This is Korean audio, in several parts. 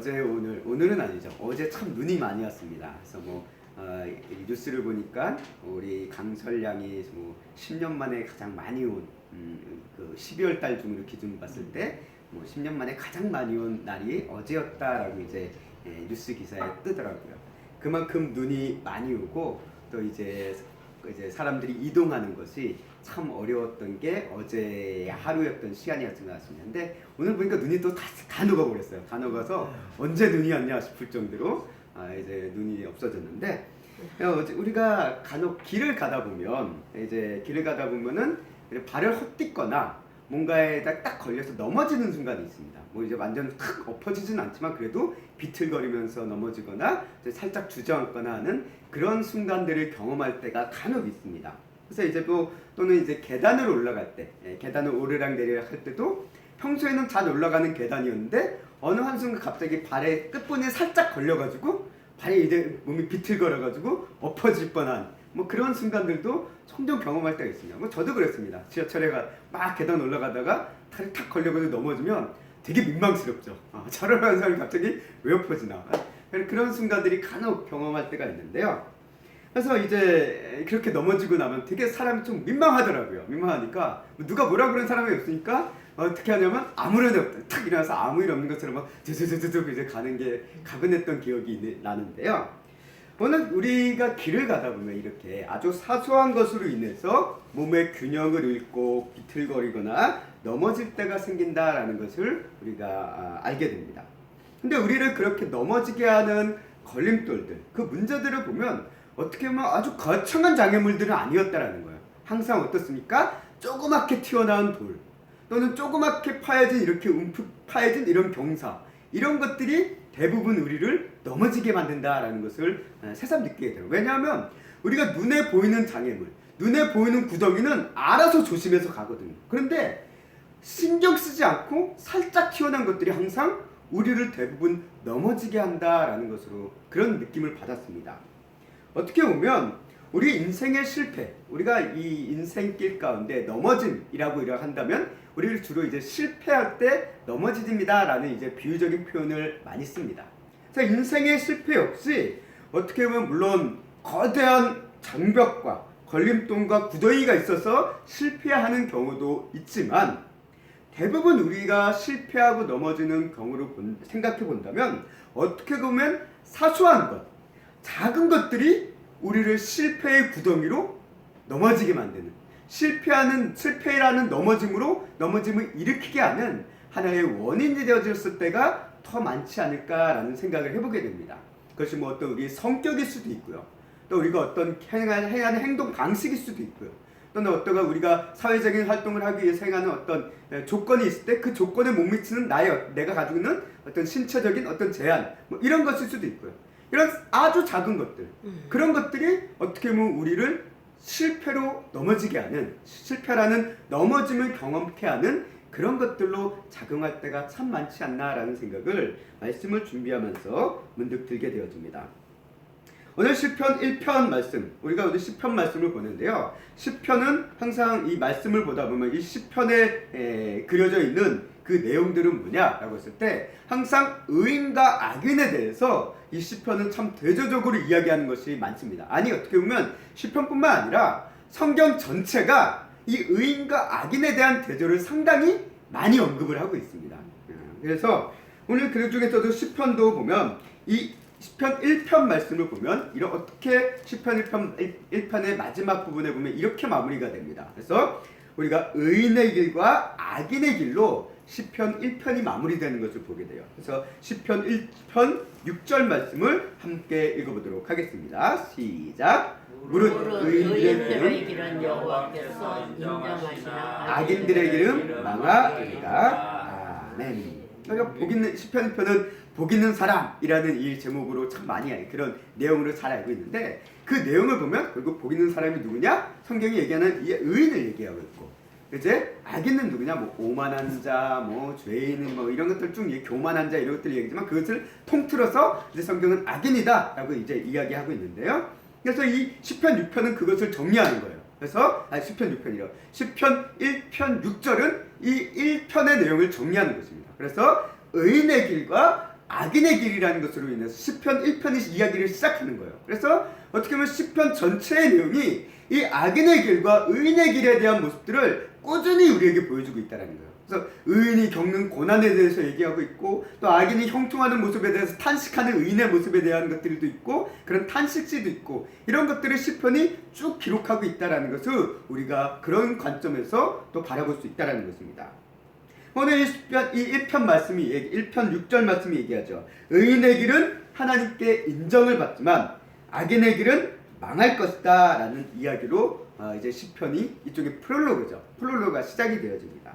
어제 오늘은 아니죠. 어제 참 눈이 많이 왔습니다. 그래서 이 뉴스를 보니까 우리 강설량이 10년 만에 가장 많이 온 그 12월 달 중으로 기준을 봤을 때 10년 만에 가장 많이 온 날이 어제였다라고 이제 뉴스 기사에 뜨더라고요. 그만큼 눈이 많이 오고 또 이제 사람들이 이동하는 것이 참 어려웠던 게 어제 하루였던 시간이었던 것 같습니다. 근데 오늘 보니까 눈이 또 다 녹아버렸어요. 다 녹아서 언제 눈이 왔냐 싶을 정도로 이제 눈이 없어졌는데, 우리가 간혹 길을 가다 보면은 발을 헛디거나 뭔가에 딱 걸려서 넘어지는 순간이 있습니다. 이제 완전 탁 엎어지진 않지만 그래도 비틀거리면서 넘어지거나 살짝 주저앉거나 하는 그런 순간들을 경험할 때가 간혹 있습니다. 그래서 이제 또는 이제 계단을 올라갈 때, 계단을 오르락내리락 할 때도 평소에는 잘 올라가는 계단이었는데 어느 한순간 갑자기 발의 끝부분에 살짝 걸려가지고 발이 이제 몸이 비틀거려가지고 엎어질 뻔한 그런 순간들도 종종 경험할 때가 있습니다. 저도 그랬습니다. 지하철에 막 계단 올라가다가 다리 탁 걸려가지고 넘어지면 되게 민망스럽죠. 잘 올라가는 사람이 갑자기 왜 엎어지나. 그런 순간들이 간혹 경험할 때가 있는데요. 그래서 이제 그렇게 넘어지고 나면 되게 사람이 좀 민망하더라고요. 민망하니까 누가 뭐라 그런 사람이 없으니까 어떻게 하냐면 아무 일 없다 탁 일어나서 아무 일 없는 것처럼 막 드드드드 이제 가곤 했던 기억이 나는데요. 오늘 우리가 길을 가다 보면 이렇게 아주 사소한 것으로 인해서 몸의 균형을 잃고 비틀거리거나 넘어질 때가 생긴다라는 것을 우리가 알게 됩니다. 근데 우리를 그렇게 넘어지게 하는 걸림돌들, 그 문제들을 보면 어떻게 보면 아주 거창한 장애물들은 아니었다라는 거예요. 항상 어떻습니까? 조그맣게 튀어나온 돌, 또는 조그맣게 파여진 이렇게 움푹 파여진 이런 경사, 이런 것들이 대부분 우리를 넘어지게 만든다라는 것을 새삼 느끼게 돼요. 왜냐하면 우리가 눈에 보이는 장애물, 눈에 보이는 구덩이는 알아서 조심해서 가거든요. 그런데 신경 쓰지 않고 살짝 튀어나온 것들이 항상 우리를 대부분 넘어지게 한다라는 것으로 그런 느낌을 받았습니다. 어떻게 보면 우리 인생의 실패, 우리가 이 인생길 가운데 넘어짐이라고 한다면 우리를 주로 이제 실패할 때 넘어집니다라는 이제 비유적인 표현을 많이 씁니다. 그래서 인생의 실패 역시 어떻게 보면 물론 거대한 장벽과 걸림돌과 구덩이가 있어서 실패하는 경우도 있지만, 대부분 우리가 실패하고 넘어지는 경우를 생각해 본다면 어떻게 보면 사소한 것, 작은 것들이 우리를 실패의 구덩이로 넘어지게 만드는, 실패라는 넘어짐을 일으키게 하는 하나의 원인이 되어졌을 때가 더 많지 않을까라는 생각을 해보게 됩니다. 그것이 어떤 우리 성격일 수도 있고요. 또 우리가 어떤 행하는 행동 방식일 수도 있고요. 또는 우리가 사회적인 활동을 하기 위해서 행하는 어떤 조건이 있을 때 그 조건에 못 미치는 내가 가지고 있는 어떤 신체적인 어떤 제한, 이런 것일 수도 있고요. 이런 아주 작은 것들, 그런 것들이 어떻게 보면 우리를 실패로 넘어지게 하는, 실패라는 넘어짐을 경험케 하는 그런 것들로 작용할 때가 참 많지 않나라는 생각을 말씀을 준비하면서 문득 들게 되어집니다. 오늘 시편 1편 말씀, 우리가 오늘 시편 말씀을 보는데요. 시편은 항상 이 말씀을 보다 보면 이 시편에 그려져 있는 그 내용들은 뭐냐라고 했을 때 항상 의인과 악인에 대해서 이 시편은 참 대조적으로 이야기하는 것이 많습니다. 아니, 어떻게 보면 시편뿐만 아니라 성경 전체가 이 의인과 악인에 대한 대조를 상당히 많이 언급을 하고 있습니다. 그래서 오늘 그 중에서도 시편도 보면 이 시편 1편 말씀을 보면 어떻게 시편 1편의 마지막 부분에 보면 이렇게 마무리가 됩니다. 그래서 우리가 의인의 길과 악인의 길로 시편 1편이 마무리되는 것을 보게 돼요. 그래서 시편 1편 6절 말씀을 함께 읽어보도록 하겠습니다. 시작. 무릇 의인들의 길은 여호와께서 인정하시나 악인들의 길은 망하리라. 아멘. 그러니까 시편 1편은 복 있는 사람이라는 이 제목으로 참 많이 그런 내용으로 잘 알고 있는데, 그 내용을 보면 결국 복 있는 사람이 누구냐? 성경이 얘기하는 이 의인을 얘기하고 있고, 이제 악인은 누구냐? 오만한 자, 죄인, 이런 것들 중 교만한 자 이런 것들 얘기지만 그것을 통틀어서 이제 성경은 악인이다라고 이제 이야기하고 있는데요. 그래서 이 시편 6편은 그것을 정리하는 거예요. 그래서 시편 6편이요. 시편 1편 6절은 이 1편의 내용을 정리하는 것입니다. 그래서 의인의 길과 악인의 길이라는 것으로 인해서 시편 1편이 이야기를 시작하는 거예요. 그래서 어떻게 보면 시편 전체의 내용이 이 악인의 길과 의인의 길에 대한 모습들을 꾸준히 우리에게 보여주고 있다는 거예요. 그래서 의인이 겪는 고난에 대해서 얘기하고 있고, 또 악인이 형통하는 모습에 대해서 탄식하는 의인의 모습에 대한 것들도 있고, 그런 탄식시도 있고, 이런 것들을 시편이 쭉 기록하고 있다는 것을 우리가 그런 관점에서 또 바라볼 수 있다는 것입니다. 오늘 이 1편 말씀이 1편 6절 말씀이 얘기하죠. 의인의 길은 하나님께 인정을 받지만 악인의 길은 망할 것이다 라는 이야기로 이제 시편이 이쪽에 프롤로그죠. 프롤로그가 시작이 되어집니다.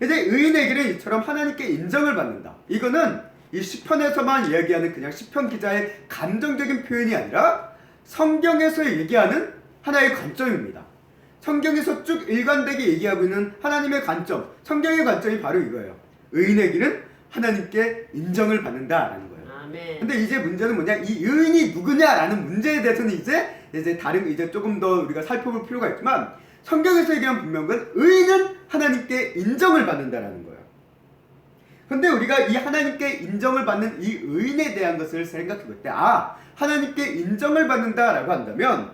이제 의인의 길은 이처럼 하나님께 인정을 받는다. 이거는 이 시편에서만 이야기하는 그냥 시편 기자의 감정적인 표현이 아니라 성경에서 얘기하는 하나의 관점입니다. 성경에서 쭉 일관되게 얘기하고 있는 하나님의 관점, 성경의 관점이 바로 이거예요. 의인의 길은 하나님께 인정을 받는다라는 거예요. 아멘. 근데 이제 문제는 뭐냐? 이 의인이 누구냐라는 문제에 대해서는 이제 다른 이제 조금 더 우리가 살펴볼 필요가 있지만, 성경에서 얘기한 분명한 건 의인은 하나님께 인정을 받는다라는 거예요. 근데 우리가 이 하나님께 인정을 받는 이 의인에 대한 것을 생각해 볼 때, 하나님께 인정을 받는다라고 한다면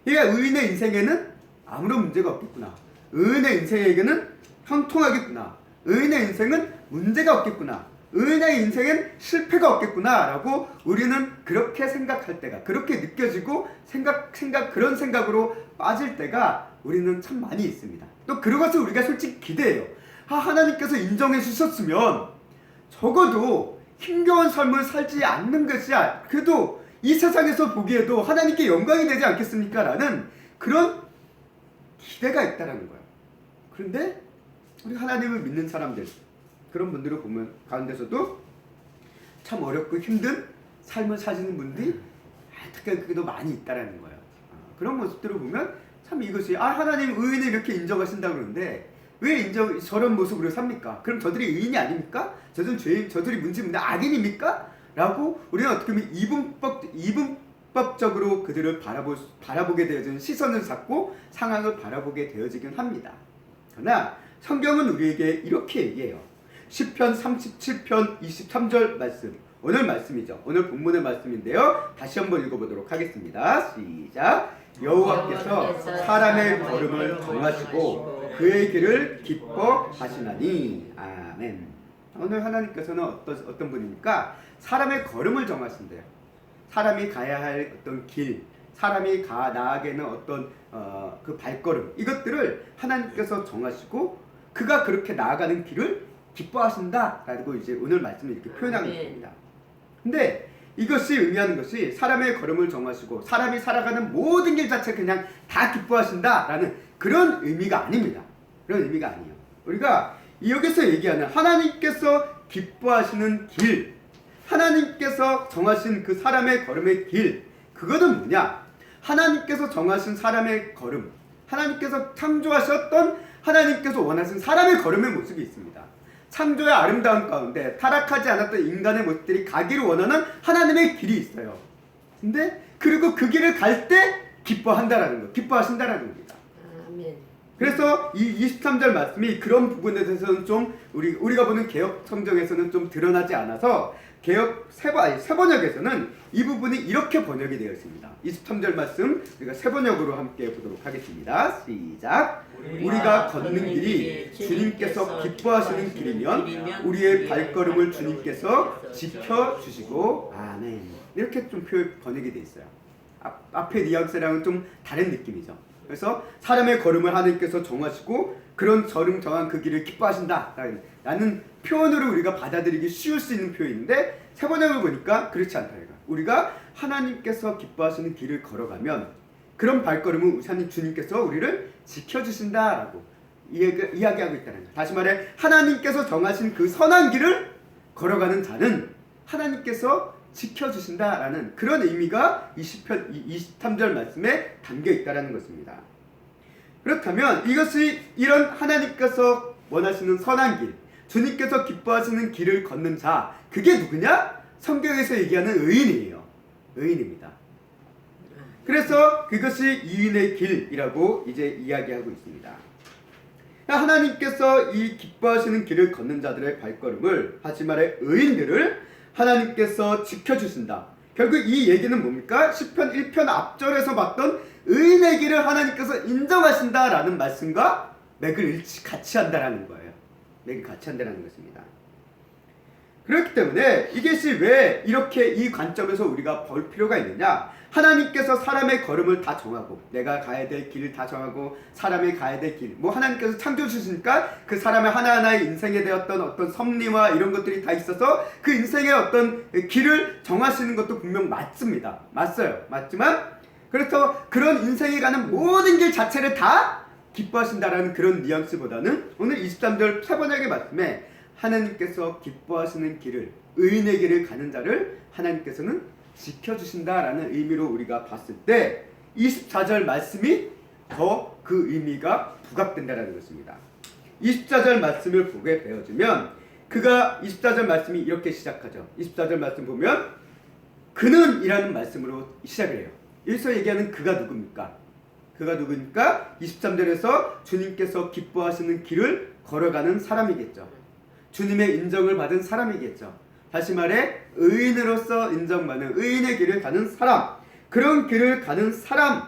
이 의인의 인생에는 아무런 문제가 없겠구나. 의인의 인생에게는 형통하겠구나. 의인의 인생은 문제가 없겠구나. 의인의 인생엔 실패가 없겠구나 라고 우리는 그렇게 생각할 때가, 그렇게 느껴지고 그런 생각으로 빠질 때가 우리는 참 많이 있습니다. 또 그것을 우리가 솔직히 기대해요. 하나님께서 인정해 주셨으면 적어도 힘겨운 삶을 살지 않는 것이 그래도 이 세상에서 보기에도 하나님께 영광이 되지 않겠습니까? 라는 그런 기대가 있다는 거예요. 그런데 우리 하나님을 믿는 사람들, 그런 분들을 보면 가운데서도 참 어렵고 힘든 삶을 사시는 분들이 특히도 많이 있다는 거예요. 그런 모습들을 보면 참 이것이 하나님 의인을 이렇게 인정하신다고 그러는데 왜 저런 모습으로 삽니까? 그럼 저들이 의인이 아닙니까? 저들이 문제문제 악인입니까? 라고 우리는 어떻게 보면 이분법적으로 그들을 바라보게 되어지는 시선을 갖고 상황을 바라보게 되어지긴 합니다. 그러나 성경은 우리에게 이렇게 얘기해요. 시편 37편 23절 말씀, 오늘 말씀이죠. 오늘 본문의 말씀인데요. 다시 한번 읽어보도록 하겠습니다. 시작. 여호와께서 사람의 걸음을 정하시고 그의 길을 기뻐하시나니. 아멘. 오늘 하나님께서는 어떤 분입니까? 사람의 걸음을 정하신대요. 사람이 가야 할 어떤 길, 사람이 나아가는 어떤 그 발걸음, 이것들을 하나님께서 정하시고 그가 그렇게 나아가는 길을 기뻐하신다라고 이제 오늘 말씀을 이렇게 표현하고 있습니다. 근데 이것이 의미하는 것이 사람의 걸음을 정하시고 사람이 살아가는 모든 길 자체 그냥 다 기뻐하신다라는 그런 의미가 아닙니다. 그런 의미가 아니에요. 우리가 여기서 얘기하는 하나님께서 기뻐하시는 길, 하나님께서 정하신 그 사람의 걸음의 길, 그거는 뭐냐? 하나님께서 정하신 사람의 걸음, 하나님께서 창조하셨던 하나님께서 원하신 사람의 걸음의 모습이 있습니다. 창조의 아름다운 가운데 타락하지 않았던 인간의 모습들이 가기를 원하는 하나님의 길이 있어요. 근데 그리고 그 길을 갈 때 기뻐한다라는 거, 기뻐하신다라는 겁니다. 아멘. 그래서 이 23절 말씀이 그런 부분에 대해서는 좀 우리가 보는 개역 성경에서는 좀 드러나지 않아서 개역 세번역에서는 이 부분이 이렇게 번역이 되어 있습니다. 23절 말씀 우리가 세번역으로 함께 보도록 하겠습니다. 시작. 우리가 걷는 길이 주님께서 기뻐하시는 길이면 우리의 발걸음을 주님께서 지켜주시고. 아멘. 이렇게 좀 번역이 되어 있어요. 앞에 뉘앙스랑은 좀 다른 느낌이죠. 그래서 사람의 걸음을 하나님께서 정하시고 그런 정한 그 길을 기뻐하신다 라는 표현으로 우리가 받아들이기 쉬울 수 있는 표현인데, 세번역을 보니까 그렇지 않다. 우리가 하나님께서 기뻐하시는 길을 걸어가면 그런 발걸음은 주님께서 우리를 지켜주신다라고 이야기하고 있다는 거예요. 다시 말해 하나님께서 정하신 그 선한 길을 걸어가는 자는 하나님께서 지켜주신다라는 그런 의미가 이 시편 23절 말씀에 담겨 있다는 것입니다. 그렇다면 이것이 이런 하나님께서 원하시는 선한 길, 주님께서 기뻐하시는 길을 걷는 자, 그게 누구냐? 성경에서 얘기하는 의인이에요. 의인입니다. 그래서 그것이 의인의 길이라고 이제 이야기하고 있습니다. 하나님께서 이 기뻐하시는 길을 걷는 자들의 발걸음을, 다시 말해 의인들을 하나님께서 지켜주신다. 결국 이 얘기는 뭡니까? 시편 1편 앞절에서 봤던 의인의 길을 하나님께서 인정하신다라는 말씀과 맥을 같이 한다라는 거예요. 맥을 같이 한다라는 것입니다. 그렇기 때문에 이것이 왜 이렇게 이 관점에서 우리가 볼 필요가 있느냐? 하나님께서 사람의 걸음을 다 정하고, 내가 가야 될 길을 다 정하고, 사람이 가야 될 길, 뭐 하나님께서 창조해 주시니까 그 사람의 하나하나의 인생에 대한 어떤 섭리와 이런 것들이 다 있어서 그 인생의 어떤 길을 정하시는 것도 분명 맞습니다. 맞어요. 맞지만 그래서 그런 인생에 가는 모든 길 자체를 다 기뻐하신다라는 그런 뉘앙스보다는 오늘 23절 세 번역의 말씀에 하나님께서 기뻐하시는 길을, 의인의 길을 가는 자를 하나님께서는 지켜주신다라는 의미로 우리가 봤을 때 24절 말씀이 더 그 의미가 부각된다라는 것입니다. 24절 말씀을 보게 되어지면 그가 24절 말씀이 이렇게 시작하죠. 24절 말씀 보면 그는 이라는 말씀으로 시작을 해요. 여기서 얘기하는 그가 누굽니까? 그가 누구니까 23절에서 주님께서 기뻐하시는 길을 걸어가는 사람이겠죠. 주님의 인정을 받은 사람이겠죠. 다시 말해 의인으로서 인정받는 의인의 길을 가는 사람, 그런 길을 가는 사람을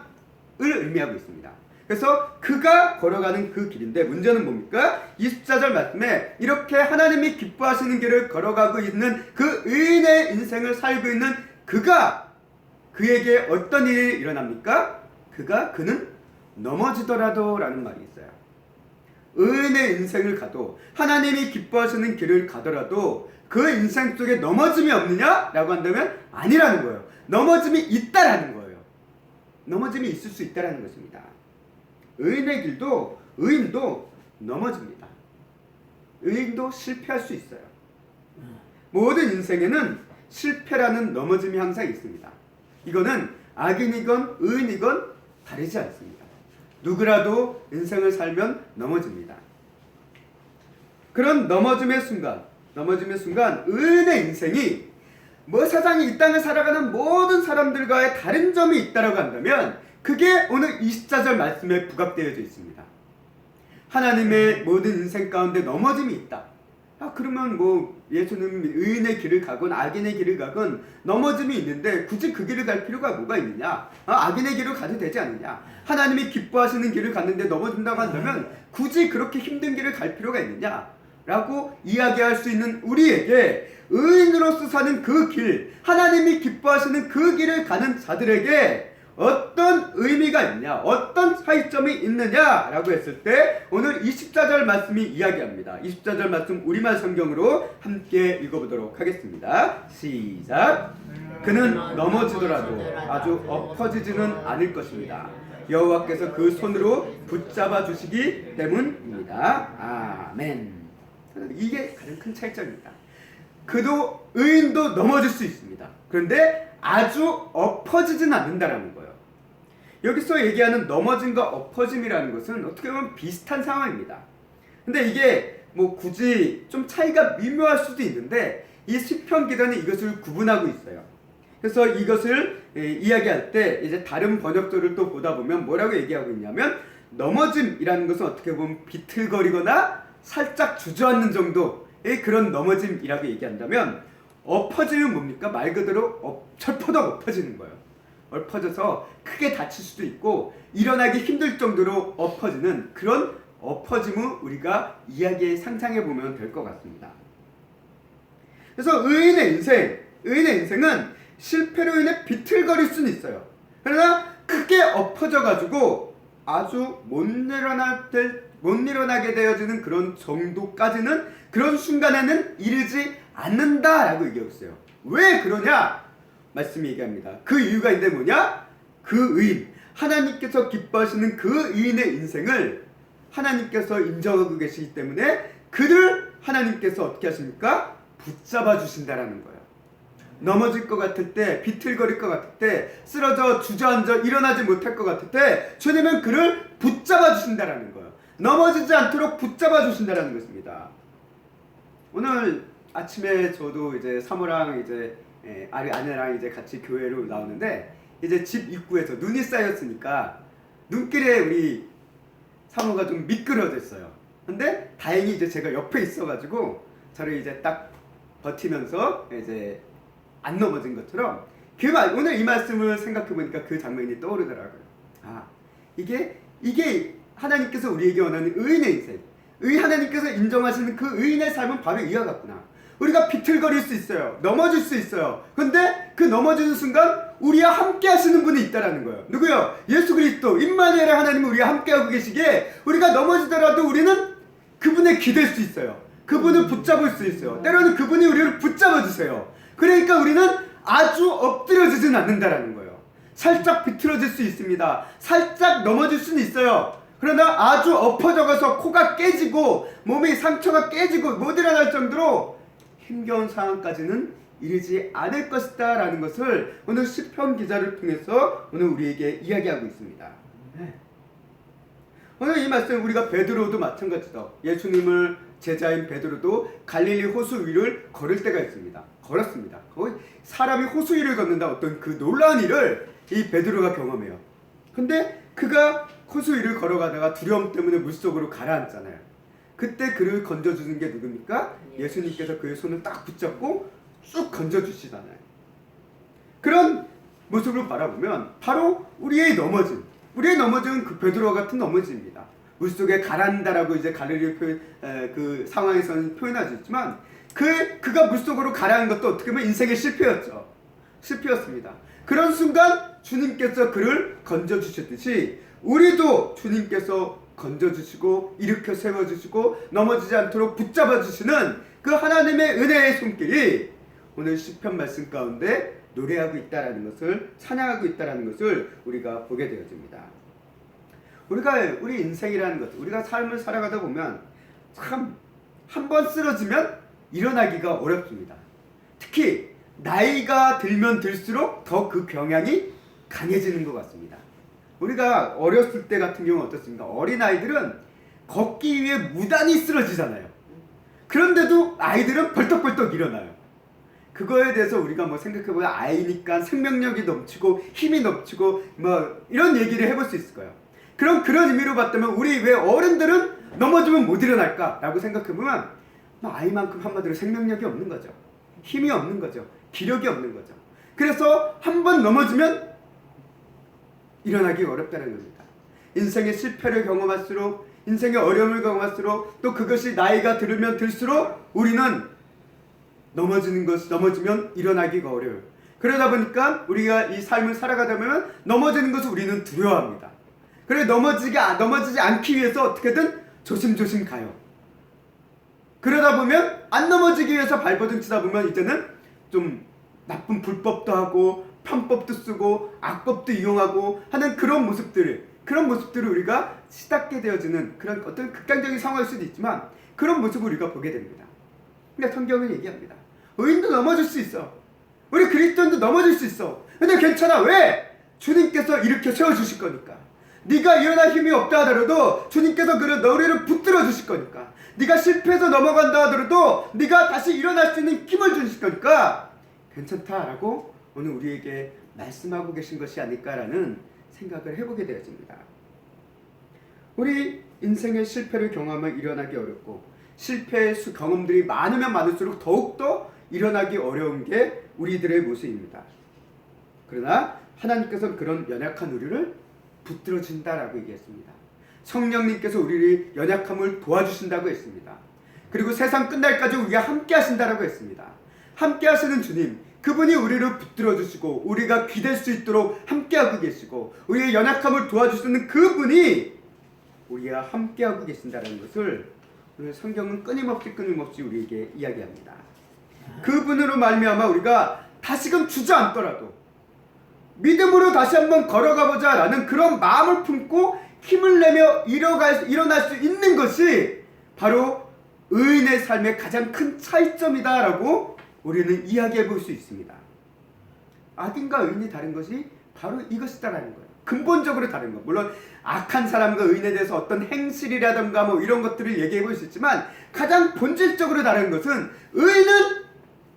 의미하고 있습니다. 그래서 그가 걸어가는 그 길인데 문제는 뭡니까? 24절 말씀에 이렇게 하나님이 기뻐하시는 길을 걸어가고 있는 그 의인의 인생을 살고 있는 그가, 그에게 어떤 일이 일어납니까? 그는 넘어지더라도 라는 말이 있어요. 의인의 인생을 가도, 하나님이 기뻐하시는 길을 가더라도 그 인생 속에 넘어짐이 없느냐? 라고 한다면 아니라는 거예요. 넘어짐이 있다라는 거예요. 넘어짐이 있을 수 있다라는 것입니다. 의인의 길도, 의인도 넘어집니다. 의인도 실패할 수 있어요. 모든 인생에는 실패라는 넘어짐이 항상 있습니다. 이거는 악인이건 의인이건 다르지 않습니다. 누구라도 인생을 살면 넘어집니다. 그런 넘어짐의 순간 의인의 인생이 뭐 세상에 이 땅을 살아가는 모든 사람들과의 다른 점이 있다고 한다면 그게 오늘 24절 말씀에 부각되어져 있습니다. 하나님의 모든 인생 가운데 넘어짐이 있다. 그러면 뭐 예수는 의인의 길을 가건 악인의 길을 가건 넘어짐이 있는데 굳이 그 길을 갈 필요가 뭐가 있느냐? 악인의 길을 가도 되지 않느냐? 하나님이 기뻐하시는 길을 갔는데 넘어진다고 한다면 굳이 그렇게 힘든 길을 갈 필요가 있느냐? 라고 이야기할 수 있는 우리에게 의인으로서 사는 그 길, 하나님이 기뻐하시는 그 길을 가는 자들에게 어떤 의미가 있냐, 어떤 차이점이 있느냐라고 했을 때 오늘 24절 말씀이 이야기합니다. 24절 말씀 우리말 성경으로 함께 읽어보도록 하겠습니다. 시작. 그는 넘어지더라도 아주 엎어지지는 않을 것입니다. 여호와께서 그 손으로 붙잡아 주시기 때문입니다. 아멘. 이게 가장 큰 차이점입니다. 그도 의인도 넘어질 수 있습니다. 그런데 아주 엎어지진 않는다라는 거예요. 여기서 얘기하는 넘어짐과 엎어짐이라는 것은 어떻게 보면 비슷한 상황입니다. 근데 이게 뭐 굳이 좀 차이가 미묘할 수도 있는데 이 시편 기자는 이것을 구분하고 있어요. 그래서 이것을 이야기할 때 이제 다른 번역들을 또 보다 보면 뭐라고 얘기하고 있냐면 넘어짐이라는 것은 어떻게 보면 비틀거리거나 살짝 주저앉는 정도의 그런 넘어짐이라고 얘기한다면 엎어짐은 뭡니까? 말 그대로 철퍼덕 엎어지는 거예요. 엎어져서 크게 다칠 수도 있고 일어나기 힘들 정도로 엎어지는 그런 엎어짐을 우리가 이야기에 상상해 보면 될 것 같습니다. 그래서 의인의 인생은 실패로 인해 비틀거릴 수는 있어요. 그러나 크게 엎어져 가지고 아주 못 일어나게 되어지는 그런 정도까지는 그런 순간에는 이르지 않는다라고 얘기했어요. 왜 그러냐? 말씀이 얘기합니다. 그 이유가 있는데 뭐냐? 그 의인, 하나님께서 기뻐하시는 그 의인의 인생을 하나님께서 인정하고 계시기 때문에 그를 하나님께서 어떻게 하십니까? 붙잡아 주신다라는 거예요. 넘어질 것 같을 때, 비틀거릴 것 같을 때, 쓰러져 주저앉아 일어나지 못할 것 같을 때 주님은 그를 붙잡아 주신다라는 거예요. 넘어지지 않도록 붙잡아 주신다라는 것입니다. 오늘 아침에 저도 이제 사모랑 이제 아내랑 이제 같이 교회로 나오는데 이제 집 입구에서 눈이 쌓였으니까 눈길에 우리 사모가 좀 미끄러졌어요. 근데 다행히 이제 제가 옆에 있어가지고 저를 이제 딱 버티면서 이제 안 넘어진 것처럼 오늘 이 말씀을 생각해 보니까 그 장면이 떠오르더라고요. 이게 하나님께서 우리에게 원하는 의인의 인생, 하나님께서 인정하시는 그 의인의 삶은 바로 이와 같구나. 우리가 비틀거릴 수 있어요. 넘어질 수 있어요. 근데 그 넘어지는 순간 우리와 함께 하시는 분이 있다라는 거예요. 누구요? 예수 그리스도 임마누엘의 하나님은 우리와 함께하고 계시기에 우리가 넘어지더라도 우리는 그분에 기댈 수 있어요. 그분을 붙잡을 수 있어요. 때로는 그분이 우리를 붙잡아 주세요. 그러니까 우리는 아주 엎드려지진 않는다라는 거예요. 살짝 비틀어질 수 있습니다. 살짝 넘어질 수는 있어요. 그러나 아주 엎어져가서 코가 깨지고 몸이 상처가 깨지고 못 일어날 정도로 힘겨운 상황까지는 이르지 않을 것이다 라는 것을 오늘 시편 기자를 통해서 오늘 우리에게 이야기하고 있습니다. 오늘 이 말씀 우리가 베드로도 마찬가지다. 예수님을 제자인 베드로도 갈릴리 호수 위를 걸을 때가 있습니다. 걸었습니다. 거의 사람이 호수 위를 걷는다 어떤 그 놀라운 일을 이 베드로가 경험해요. 근데 그가 호수 위를 걸어가다가 두려움 때문에 물속으로 가라앉잖아요. 그때 그를 건져주는 게 누굽니까? 예수님께서 그의 손을 딱 붙잡고 쭉 건져주시잖아요. 그런 모습을 바라보면 바로 우리의 넘어짐 그 베드로와 같은 넘어짐입니다. 물속에 가라앉다라고 이제 갈릴리 그 상황에서는 표현하지 있지만 그가 물속으로 가라앉은 것도 어떻게 보면 인생의 실패였습니다. 그런 순간 주님께서 그를 건져주셨듯이 우리도 주님께서 건져주시고 일으켜 세워주시고 넘어지지 않도록 붙잡아주시는 그 하나님의 은혜의 손길이 오늘 시편 말씀 가운데 노래하고 있다라는 것을 찬양하고 있다라는 것을 우리가 보게 되어집니다. 우리 인생이라는 것, 우리가 삶을 살아가다 보면 참 한 번 쓰러지면 일어나기가 어렵습니다. 특히 나이가 들면 들수록 더 그 경향이 강해지는 것 같습니다. 우리가 어렸을 때 같은 경우는 어떻습니까? 어린아이들은 걷기 위해 무단히 쓰러지잖아요. 그런데도 아이들은 벌떡벌떡 일어나요. 그거에 대해서 우리가 생각해보면 아이니까 생명력이 넘치고 힘이 넘치고 이런 얘기를 해볼 수 있을 거예요. 그런 의미로 봤다면 우리 왜 어른들은 넘어지면 못 일어날까? 라고 생각해보면 아이만큼 한마디로 생명력이 없는 거죠. 힘이 없는 거죠. 기력이 없는 거죠. 그래서 한 번 넘어지면 일어나기 어렵다는 겁니다. 인생의 실패를 경험할수록 인생의 어려움을 경험할수록 또 그것이 나이가 들면 들수록 우리는 넘어지면 일어나기가 어려워요. 그러다 보니까 우리가 이 삶을 살아가다 보면 넘어지는 것을 우리는 두려워합니다. 그래 넘어지지 않기 위해서 어떻게든 조심조심 가요. 그러다 보면 안 넘어지기 위해서 발버둥 치다 보면 이제는 좀 나쁜 불법도 하고 편법도 쓰고 악법도 이용하고 하는 그런 모습들을 우리가 시닫게 되어지는 그런 어떤 극단적인 상황일 수도 있지만 그런 모습을 우리가 보게 됩니다. 그러니까 성경은 얘기합니다. 의인도 넘어질 수 있어. 우리 그리스도인도 넘어질 수 있어. 근데 괜찮아. 왜? 주님께서 일으켜 세워주실 거니까. 네가 일어날 힘이 없다 하더라도 주님께서 너를 붙들어 주실 거니까. 네가 실패해서 넘어간다 하더라도 네가 다시 일어날 수 있는 힘을 주실 거니까 괜찮다라고 오늘 우리에게 말씀하고 계신 것이 아닐까라는 생각을 해보게 되어집니다. 우리 인생의 실패를 경험하면 일어나기 어렵고 실패의 경험들이 많으면 많을수록 더욱더 일어나기 어려운 게 우리들의 모습입니다. 그러나 하나님께서는 그런 연약한 우리를 붙들어 준다라고 얘기했습니다. 성령님께서 우리의 연약함을 도와주신다고 했습니다. 그리고 세상 끝날까지 우리가 함께 하신다라고 했습니다. 함께 하시는 주님, 그분이 우리를 붙들어 주시고 우리가 기댈 수 있도록 함께 하고 계시고 우리의 연약함을 도와주시는 그분이 우리와 함께 하고 계신다는 것을 오늘 성경은 끊임없이 우리에게 이야기합니다. 그분으로 말미암아 우리가 다시금 주저앉더라도 믿음으로 다시 한번 걸어가보자 라는 그런 마음을 품고 힘을 내며 일어날 수 있는 것이 바로 의인의 삶의 가장 큰 차이점이다 라고 우리는 이야기해 볼 수 있습니다. 악인과 의인이 다른 것이 바로 이것이다라는 거예요. 근본적으로 다른 것. 물론 악한 사람과 의인에 대해서 어떤 행실이라든가 이런 것들을 얘기해 볼 수 있지만 가장 본질적으로 다른 것은 의인은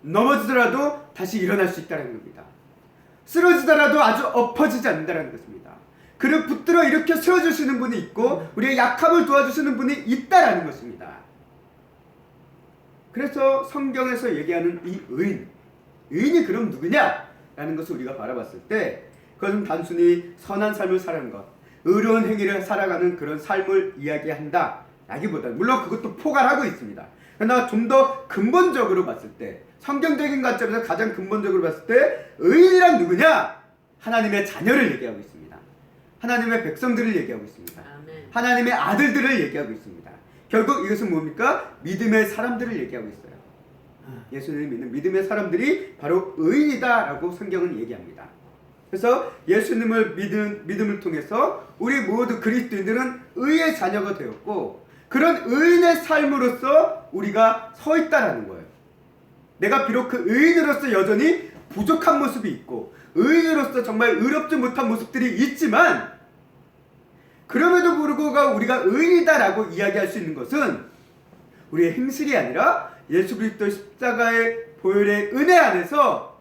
넘어지더라도 다시 일어날 수 있다는 겁니다. 쓰러지더라도 아주 엎어지지 않는다는 것입니다. 그를 붙들어 일으켜 세워주시는 분이 있고 우리의 약함을 도와주시는 분이 있다라는 것입니다. 그래서 성경에서 얘기하는 이 의인이 그럼 누구냐라는 것을 우리가 바라봤을 때 그것은 단순히 선한 삶을 사는 것, 의로운 행위를 살아가는 그런 삶을 이야기한다 라기보다는, 물론 그것도 포괄하고 있습니다. 그러나 좀 더 근본적으로 봤을 때, 성경적인 관점에서 가장 근본적으로 봤을 때 의인이란 누구냐? 하나님의 자녀를 얘기하고 있습니다. 하나님의 백성들을 얘기하고 있습니다. 아멘. 하나님의 아들들을 얘기하고 있습니다. 결국 이것은 뭡니까? 믿음의 사람들을 얘기하고 있어요. 예수님을 믿는 믿음의 사람들이 바로 의인이다라고 성경은 얘기합니다. 그래서 예수님을 믿음을 통해서 우리 모두 그리스도인들은 의의 자녀가 되었고, 그런 의인의 삶으로서 우리가 서 있다라는 거예요. 내가 비록 그 의인으로서 여전히 부족한 모습이 있고, 의인으로서 정말 의롭지 못한 모습들이 있지만, 그럼에도 불구하고 우리가 의인이다라고 이야기할 수 있는 것은 우리의 행실이 아니라 예수 그리스도의 십자가의 보혈의 은혜 안에서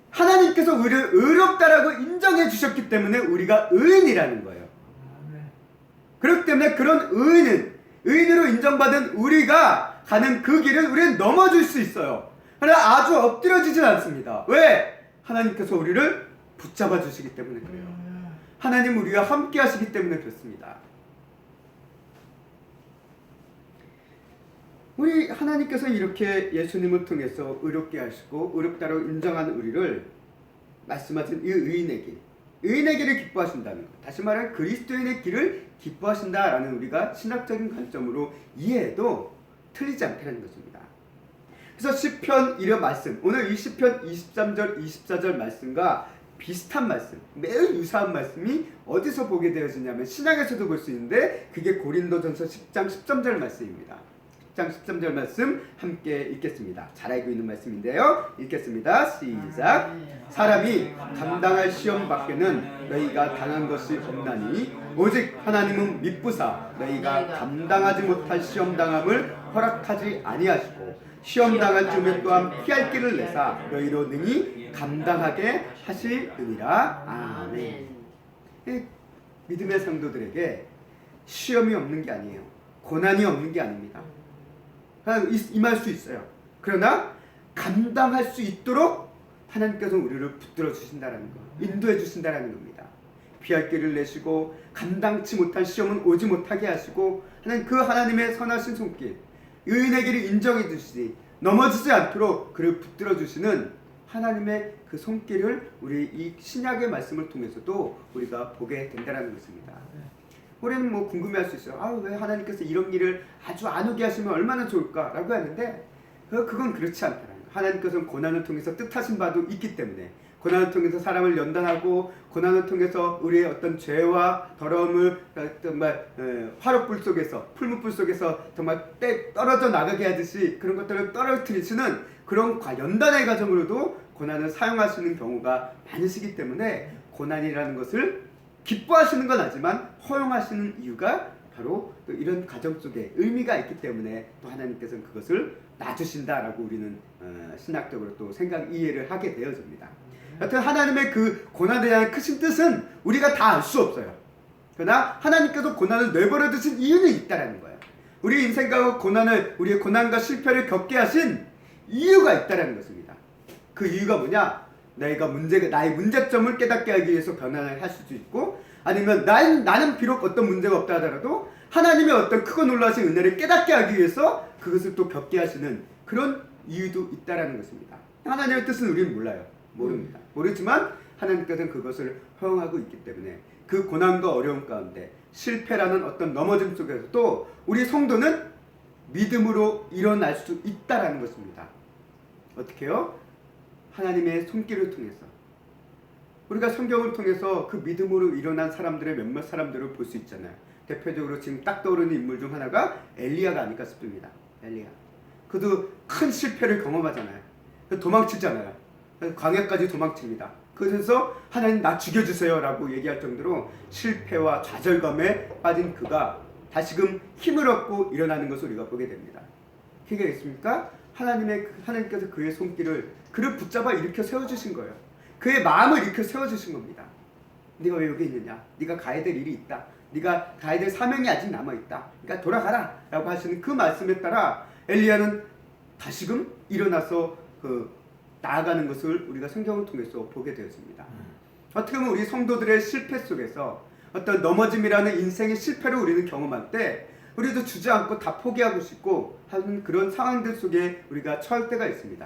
하나님께서 우리를 의롭다라고 인정해 주셨기 때문에 우리가 의인이라는 거예요. 그렇기 때문에 그런 의인으로 인정받은 우리가 가는 그 길을 우리는 넘어질 수 있어요. 그러나 아주 엎드려지진 않습니다. 왜? 하나님께서 우리를 붙잡아 주시기 때문에 그래요. 하나님 우리와 함께 하시기 때문에 그렇습니다. 우리 하나님께서 이렇게 예수님을 통해서 의롭게 하시고 의롭다고 인정하는 우리를 말씀하신 이 의인의 길을 기뻐하신다는 것, 다시 말하면 그리스도인의 길을 기뻐하신다라는 우리가 신학적인 관점으로 이해해도 틀리지 않다는 것입니다. 그래서 시편 이런 말씀, 오늘 이 시편 23절 24절 말씀과 비슷한 말씀, 매우 유사한 말씀이 어디서 보게 되어지냐면 신약에서도 볼 수 있는데, 그게 고린도전서 10장 13절 말씀입니다. 10장 13절 말씀 함께 읽겠습니다. 잘 알고 있는 말씀인데요. 읽겠습니다. 시작. 사람이 감당할 시험 밖에는 너희가 당한 것이 없나니 오직 하나님은 미쁘사 너희가 감당하지 못할 시험 당함을 허락하지 아니하시고 시험 당할 즈음에 또한 피할 길을 내사 너희로 능히 감당하게 하시느니라. 아멘. 믿음의 성도들에게 시험이 없는 게 아니에요. 고난이 없는 게 아닙니다. 임할 수 있어요. 그러나 감당할 수 있도록 하나님께서 우리를 붙들어 주신다는 것, 인도해 주신다는 겁니다. 피할 길을 내시고 감당치 못한 시험은 오지 못하게 하시고, 그 하나님의 선하신 손길, 의인의 길을 인정해 주시니 넘어지지 않도록 그를 붙들어 주시는 하나님의 그 손길을 우리 이 신약의 말씀을 통해서도 우리가 보게 된다는 것입니다. 우리는 뭐 궁금해할 수 있어요. 왜 하나님께서 이런 일을 아주 안 오게 하시면 얼마나 좋을까라고 하는데, 그건 그렇지 않다는 거예요. 하나님께서는 고난을 통해서 뜻하신 바도 있기 때문에, 고난을 통해서 사람을 연단하고, 고난을 통해서 우리의 어떤 죄와 더러움을 정말 화롯불 속에서, 풀무불 속에서 정말 떨어져 나가게 하듯이 그런 것들을 떨어뜨리시는 그런 연단의 과정으로도 고난을 사용하시는 경우가 많으시기 때문에, 고난이라는 것을 기뻐하시는 건 아니지만 허용하시는 이유가 바로 또 이런 과정 속에 의미가 있기 때문에 또 하나님께서는 그것을 놔주신다라고 우리는 신학적으로 또 이해를 하게 되어집니다. 여튼 하나님의 그 고난에 대한 크신 뜻은 우리가 다 알 수 없어요. 그러나 하나님께서 고난을 내버려 두신 이유는 있다라는 거예요. 우리 인생과 우리의 고난과 실패를 겪게 하신 이유가 있다라는 것입니다. 그 이유가 뭐냐? 나의 문제점을 깨닫게 하기 위해서 변화를 할 수도 있고, 아니면 나는 비록 어떤 문제가 없다 하더라도 하나님의 어떤 크고 놀라신 은혜를 깨닫게 하기 위해서 그것을 또 겪게 하시는 그런 이유도 있다라는 것입니다. 하나님의 뜻은 우리는 몰라요. 모릅니다. 모르지만 하나님께서는 그것을 허용하고 있기 때문에 그 고난과 어려움 가운데 실패라는 어떤 넘어짐 속에서도 우리 성도는 믿음으로 일어날 수 있다라는 것입니다. 어떻게요? 하나님의 손길을 통해서, 우리가 성경을 통해서 그 믿음으로 일어난 사람들의 몇몇 사람들을 볼 수 있잖아요. 대표적으로 지금 딱 떠오르는 인물 중 하나가 엘리야가 아닐까 싶습니다. 엘리야. 그도 큰 실패를 경험하잖아요. 도망치잖아요. 광야까지 도망칩니다. 그래서 하나님 나 죽여주세요 라고 얘기할 정도로 실패와 좌절감에 빠진 그가 다시금 힘을 얻고 일어나는 것을 우리가 보게 됩니다. 그게 있습니까? 하나님께서 그의 그를 붙잡아 일으켜 세워주신 거예요. 그의 마음을 일으켜 세워주신 겁니다. 네가 왜 여기 있느냐? 네가 가야 될 일이 있다. 네가 가야 될 사명이 아직 남아있다. 그러니까 돌아가라 라고 하시는 그 말씀에 따라 엘리야는 다시금 일어나서 나아가는 것을 우리가 성경을 통해서 보게 되었습니다. 어떻게 보면 우리 성도들의 실패 속에서 어떤 넘어짐이라는 인생의 실패를 우리는 경험할 때 우리도 주저앉고 다 포기하고 싶고 하는 그런 상황들 속에 우리가 처할 때가 있습니다.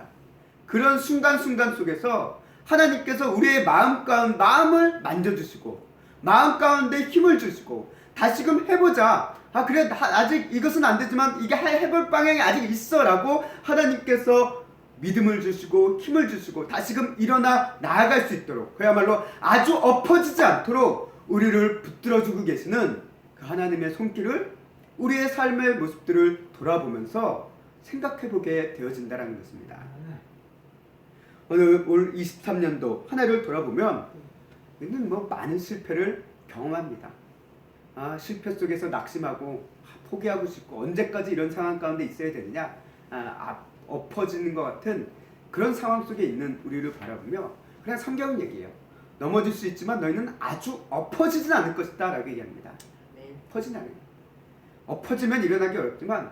그런 순간순간 속에서 하나님께서 우리의 마음을 만져주시고 마음 가운데 힘을 주시고 다시금 해보자. 그래 아직 이것은 안 되지만 이게 해볼 방향이 아직 있어 라고 하나님께서 믿음을 주시고 힘을 주시고 다시금 일어나 나아갈 수 있도록 그야말로 아주 엎어지지 않도록 우리를 붙들어주고 계시는 그 하나님의 손길을 우리의 삶의 모습들을 돌아보면서 생각해보게 되어진다는 것입니다. 오늘 올 23년도 한 해를 돌아보면 우리는 많은 실패를 경험합니다. 실패 속에서 낙심하고 포기하고 싶고 언제까지 이런 상황 가운데 있어야 되느냐 엎어지는 것 같은 그런 상황 속에 있는 우리를 바라보며 그냥 성경 얘기예요. 넘어질 수 있지만 너희는 아주 엎어지진 않을 것이다 라고 얘기합니다. 엎어지는 않아요. 엎어지면 일어나기 어렵지만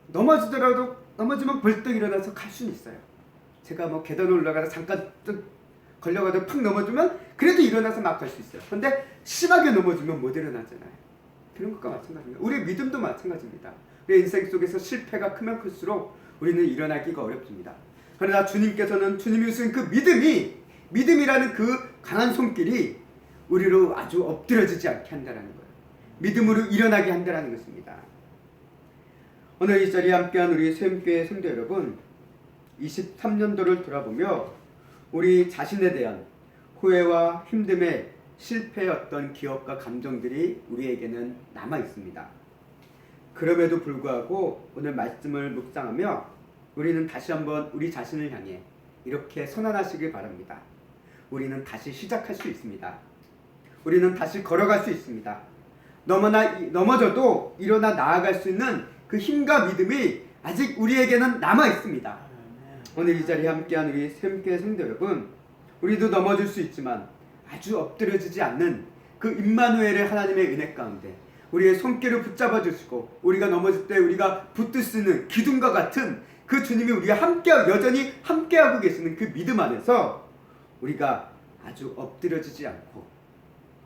넘어지면 벌떡 일어나서 갈 수는 있어요. 제가 계단을 올라가다 잠깐 걸려가다 팍 넘어지면 그래도 일어나서 막 갈 수 있어요. 그런데 심하게 넘어지면 못 일어나잖아요. 그런 것과 마찬가지입니다. 우리의 믿음도 마찬가지입니다. 우리의 인생 속에서 실패가 크면 클수록 우리는 일어나기가 어렵습니다. 그러나 주님께서는 주님이 주신 그 믿음이라는 그 강한 손길이 우리로 아주 엎드려지지 않게 한다는 거예요. 믿음으로 일어나게 한다는 것입니다. 오늘 이 자리에 함께한 우리 샘교회 성도 여러분, 23년도를 돌아보며 우리 자신에 대한 후회와 힘듦에 실패의 어떤 기억과 감정들이 우리에게는 남아 있습니다. 그럼에도 불구하고 오늘 말씀을 묵상하며 우리는 다시 한번 우리 자신을 향해 이렇게 선언하시길 바랍니다. 우리는 다시 시작할 수 있습니다. 우리는 다시 걸어갈 수 있습니다. 넘어져도 일어나 나아갈 수 있는 그 힘과 믿음이 아직 우리에게는 남아 있습니다. 오늘 이 자리에 함께한 우리 샘교회 성도 여러분, 우리도 넘어질 수 있지만 아주 엎드려지지 않는 그 임마누엘의 하나님의 은혜 가운데 우리의 손길을 붙잡아 주시고 우리가 넘어질 때 우리가 붙들 수 있는 기둥과 같은 그 주님이 우리가 여전히 함께하고 계시는 그 믿음 안에서 우리가 아주 엎드려지지 않고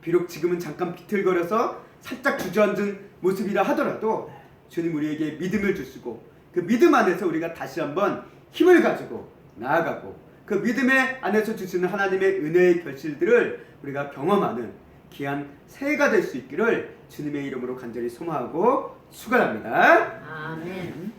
비록 지금은 잠깐 비틀거려서 살짝 주저앉은 모습이라 하더라도 주님 우리에게 믿음을 주시고 그 믿음 안에서 우리가 다시 한번 힘을 가지고 나아가고 그 믿음의 안에서 주시는 하나님의 은혜의 결실들을 우리가 경험하는 귀한 새해가 될 수 있기를 주님의 이름으로 간절히 소망하고 축원합니다. 아멘.